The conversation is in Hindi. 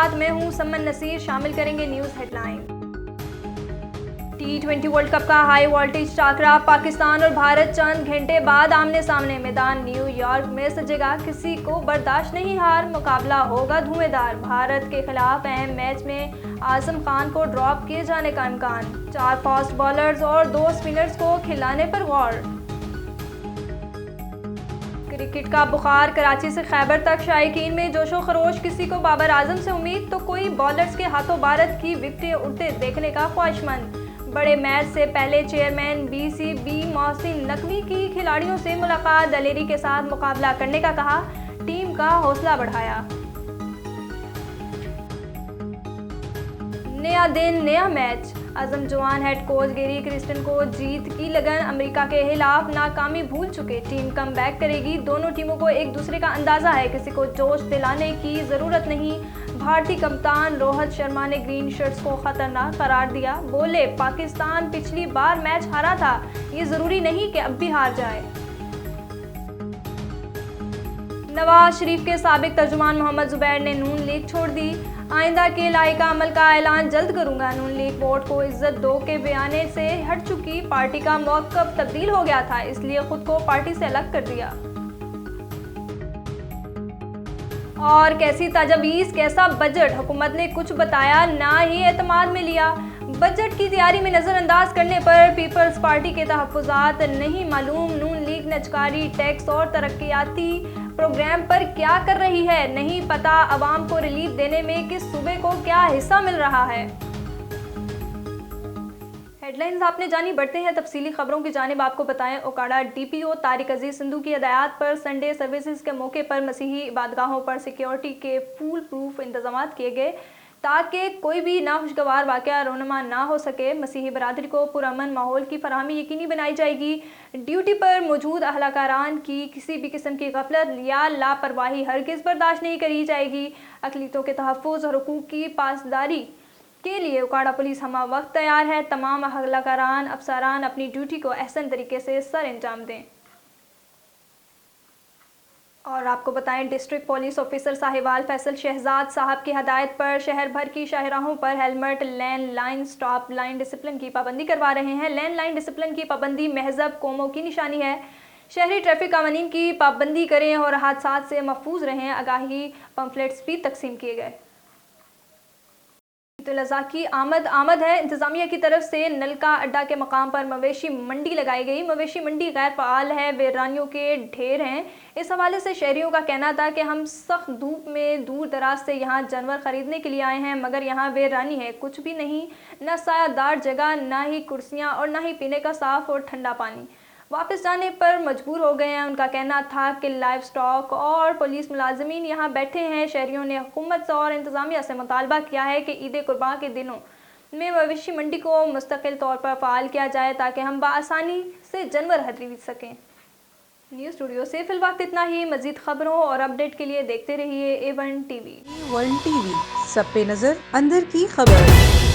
साथ मैं हूं समन नसीर। शामिल करेंगे news headline. T20 world cup का हाई वोल्टेज टाकरा, पाकिस्तान और भारत चंद घंटे बाद आमने सामने। मैदान न्यूयॉर्क में सजेगा, किसी को बर्दाश्त नहीं हार, मुकाबला होगा धुएंधार। भारत के खिलाफ अहम मैच में आजम खान को ड्रॉप किए जाने का इम्कान। 4 फास्ट बॉलर्स और 2 स्पिनर्स को खिलाने पर गौर। क्रिकेट का बुखार, कराची से खैबर तक शायकीन में जोशो खरोश। किसी को बाबर आजम से उम्मीद तो कोई बॉलर्स के हाथों भारत की विकेटें उड़ते देखने का ख्वाहिशमंद। बड़े मैच से पहले चेयरमैन BCB मोहसिन नकवी की खिलाड़ियों से मुलाकात, दलेरी के साथ मुकाबला करने का कहा, टीम का हौसला बढ़ाया। नया दिन नया मैच, आजम जवान हेड कोच गेरी क्रिस्टन को जीत की लगन। अमेरिका के खिलाफ नाकामी भूल चुके, टीम कम बैक करेगी। दोनों टीमों को एक दूसरे का अंदाजा है, किसी को जोश दिलाने की ज़रूरत नहीं। भारतीय कप्तान रोहित शर्मा ने ग्रीन शर्ट्स को खतरनाक करार दिया, बोले पाकिस्तान पिछली बार मैच हारा था, ये ज़रूरी नहीं कि अब भी हार जाए। नवाज शरीफ के साबिक तर्जुमान मोहम्मद जुबैर ने नून लीग छोड़ दी, आइंदा के लाइका अमल का ऐलान जल्द करूंगा। नून लीग वोट को इज्जत दो के बयाने से हट चुकी, पार्टी का मौक़िफ़ तब्दील हो गया था, इसलिए खुद को पार्टी से अलग कर दिया। और कैसी तजवीज़, कैसा बजट, हुकूमत ने कुछ बताया ना ही एतमाद में लिया। बजट की तैयारी में नज़रअंदाज करने पर पीपल्स पार्टी के तहफ़्फ़ुज़ात नहीं मालूम। नून लीग नजकारी, टैक्स और तरक्याती प्रोग्राम पर क्या कर रही है नहीं पता। अवाम को रिलीफ देने में किस सूबे को क्या हिस्सा मिल रहा है। हेडलाइंस आपने जानी, बढ़ते हैं तफसीली खबरों की जानिब। आपको बताएं, ओकाड़ा DPO तारिक अजीज सिंधु की हिदायत पर संडे सर्विसेज के मौके पर मसीही इबादतगाहों पर सिक्योरिटी के फूल प्रूफ इंतजाम किए गए ताकि कोई भी नाखुशगवार वाक़या रोनमा ना हो सके। मसीही बरादरी को पुरअमन माहौल की फराहमी यकीनी बनाई जाएगी। ड्यूटी पर मौजूद अहलकारान की किसी भी किस्म की गफलत या लापरवाही हरगिज़ बर्दाश्त नहीं करी जाएगी। अक़लियतों के तहफ़्फ़ुज़ और हुकूक़ की पासदारी के लिए ओकाड़ा पुलिस हमा वक्त तैयार है। तमाम अहलकारान अफसरान अपनी ड्यूटी को अहसन तरीके से सर अंजाम दें। और आपको बताएं, district police officer Sahiwal Faisal Shahzad साहब की हदायत पर शहर भर की शाहराहों पर helmet, land line, stop line discipline की पाबंदी करवा रहे हैं। लैंड लाइन डिसिप्लिन की पाबंदी महजब कौमों की निशानी है। शहरी ट्रैफिक कानून की पाबंदी करें और हादसात से महफूज रहें। आगाही पम्फलेट्स भी तकसीम किए गए। ईद-उल-अज़हा की आमद है। इंतजामिया की तरफ से नलका अड्डा के मकाम पर मवेशी मंडी लगाई गई। मवेशी मंडी गैर फ़ाल है, वीरानियों के ढेर हैं। इस हवाले से शहरियों का कहना था कि हम सख्त धूप में दूर दराज से यहाँ जानवर ख़रीदने के लिए आए हैं, मगर यहाँ वीरानी है, कुछ भी नहीं, न सायादार जगह, ना ही कुर्सियाँ और ना ही पीने का साफ़ और ठंडा पानी। वापस जाने पर मजबूर हो गए हैं। उनका कहना था कि लाइव स्टॉक और पुलिस मुलाजमीन यहाँ बैठे हैं। शहरियों ने हुकूमत और इंतज़ामिया से मुतालबा किया है कि ईद कुर्बान के दिनों में मवेशी मंडी को मुस्तकिल तौर पर फ़ाल किया जाए ताकि हम बाआसानी से जानवर खरीद सकें। न्यूज़ स्टूडियो से फिलवक्त इतना ही। मज़ीद खबरों और अपडेट के लिए देखते रहिए A1 TV। A1 TV, सब पे नजर, अंदर की खबर।